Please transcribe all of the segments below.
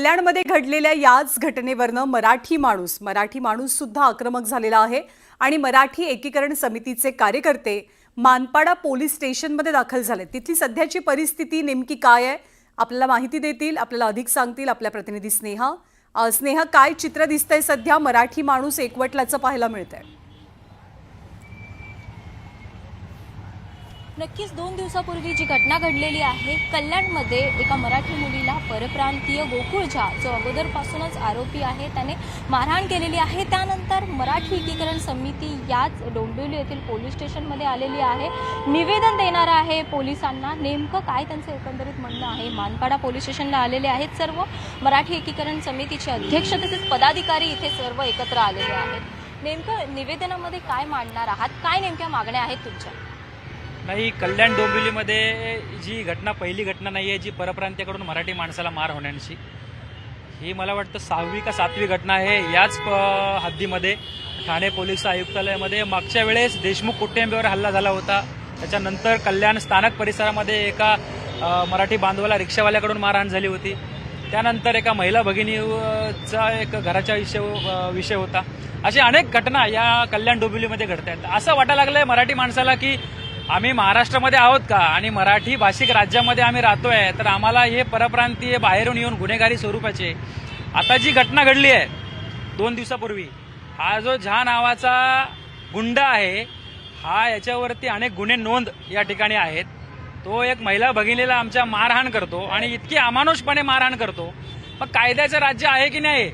कल्याणमध्ये घडलेल्या याच घटनेवरनं मराठी माणूस सुद्धा आक्रमक झालेला आहे आणि मराठी एकीकरण समितीचे कार्यकर्ते मानपाडा पोलीस स्टेशनमध्ये दाखल झाले। तिथली सध्याची परिस्थिती नेमकी काय आहे आपल्याला माहिती देतील, आपल्याला अधिक सांगतील आपल्या प्रतिनिधी स्नेहा। काय चित्र दिसतंय सध्या मराठी माणूस एकवटल्याचं पाहायला मिळतंय? नक्कीच 2 दिवसापूर्वी जी घटना घडलेली आहे कल्याणमध्ये एका मराठी मुलीला परप्रांतीय गोकुळ झा जो अगोदरपासूनच आरोपी आहे त्याने मारहाण केलेली आहे। त्यानंतर मराठी एकीकरण समिती याच डोंबिवली येथील पोलीस स्टेशनमध्ये आलेली आहे, निवेदन देणार आहे पोलिसांना। नेमकं काय त्यांचं एकंदरीत म्हणणं आहे? मानपाडा पोलीस स्टेशनला आलेले आहेत सर्व मराठी एकीकरण समितीचे अध्यक्ष तसेच पदाधिकारी इथे सर्व एकत्र आलेले आहेत। नेमकं निवेदनामध्ये काय मांडणार आहात, काय नेमक्या मागण्या आहेत तुमच्या? नाही, कल्याण डोंबिवलीमध्ये जी घटना पहिली घटना नाही आहे जी परप्रांतीयाकडून मराठी माणसाला मार होण्याची, ही मला वाटतं 6वी का 7वी घटना आहे। याच हद्दीमध्ये ठाणे पोलीस आयुक्तालयामध्ये मागच्या वेळेस देशमुख कुटुंबियांवर हल्ला झाला होता। त्याच्यानंतर कल्याण स्थानक परिसरामध्ये एका मराठी बांधवाला रिक्षावाल्याकडून मारहाण झाली होती। त्यानंतर एका महिला भगिनीचा एक घराच्या विषय होता। अशा अनेक घटना या कल्याण डोंबिवलीमध्ये घडत आहेत। असं वाटायला लागलंय मराठी माणसाला की आम्ही महाराष्ट्रामध्ये आहोत का आणि मराठी भाषिक राज्यामध्ये आम्ही राहतोय, तर आम्हाला हे परप्रांतीय बाहेरून येऊन गुन्हेगारी स्वरूपाचे। आता जी घटना घडली आहे 2 दिवसापूर्वी, हा जो झा नावाचा गुंड आहे, हा याच्यावरती अनेक गुन्हे नोंद या ठिकाणी आहेत। तो एक महिला भगिनीला आमच्या मारहाण करतो आणि इतकी अमानुषपणे मारहाण करतो। मग कायद्याचं राज्य आहे की नाही?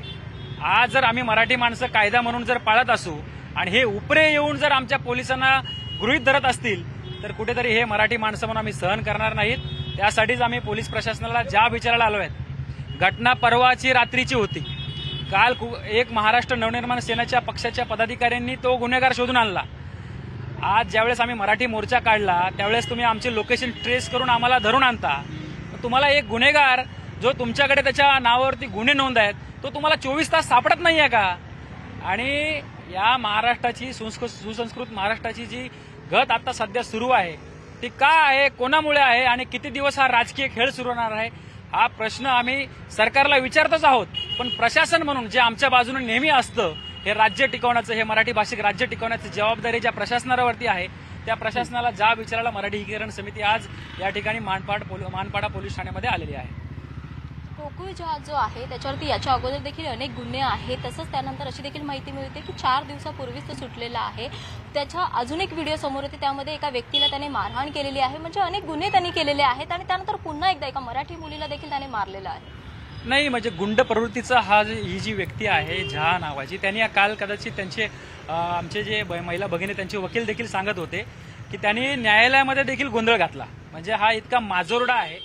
आज जर आम्ही मराठी माणसं कायदा म्हणून जर पाळत असू आणि हे उपरे येऊन जर आमच्या पोलिसांना गृहीत धरत असतील, तर कुठेतरी हे मराठी माणसं म्हणून आम्ही सहन करणार नाहीत। त्यासाठीच आम्ही पोलीस प्रशासनाला जाब विचारायला आलो आहेत। घटना परवाची रात्रीची होती। काल एक महाराष्ट्र नवनिर्माण सेनेच्या पक्षाच्या पदाधिकाऱ्यांनी तो गुन्हेगार शोधून आणला। आज ज्यावेळेस आम्ही मराठी मोर्चा काढला त्यावेळेस तुम्ही आमची लोकेशन ट्रेस करून आम्हाला धरून आणता। तुम्हाला एक गुन्हेगार जो तुमच्याकडे त्याच्या नावावरती गुन्हे नोंद आहेत तो तुम्हाला 24 तास सापडत नाहीये का? आणि या महाराष्ट्राची सुसंस्कृत महाराष्ट्राची जी गत आता सध्या सुरू आहे ती का आहे, कोणामुळे आहे आणि किती दिवस हा राजकीय खेळ सुरू होणार आहे, हा प्रश्न आम्ही सरकारला विचारतच आहोत। पण प्रशासन म्हणून जे आमच्या बाजूने नेहमी असतं, हे राज्य टिकवण्याचं, हे मराठी भाषिक राज्य टिकवण्याची जबाबदारी ज्या प्रशासनावरती आहे त्या प्रशासनाला जाब विचारायला मराठी एकीकरण समिती आज या ठिकाणी मानपाडा पोलीस ठाण्यामध्ये आलेली आहे। गोकुळ झा जो आहे त्याच्यावरती याच्या अगोदर देखील अनेक गुन्हे आहेत। तसंच त्यानंतर अशी देखील माहिती मिळते की 4 दिवसापूर्वीच तो सुटलेला आहे। त्याच्या अजून एक व्हिडिओ समोर येते, त्यामध्ये एका व्यक्तीला त्याने मारहाण केलेली आहे। म्हणजे अनेक गुन्हे त्यांनी केलेले आहेत आणि त्यानंतर पुन्हा एकदा एका मराठी मुलीला देखील त्याने मारलेला आहे। नाही, म्हणजे गुंड प्रवृत्तीचा ही जी व्यक्ती आहे झा नावाची, त्यांनी काल कदाचित त्यांचे आमचे जे महिला भगिनी त्यांचे वकील देखील सांगत होते की त्यांनी न्यायालयामध्ये देखील गोंधळ घातला। म्हणजे हा इतका माजोरडा आहे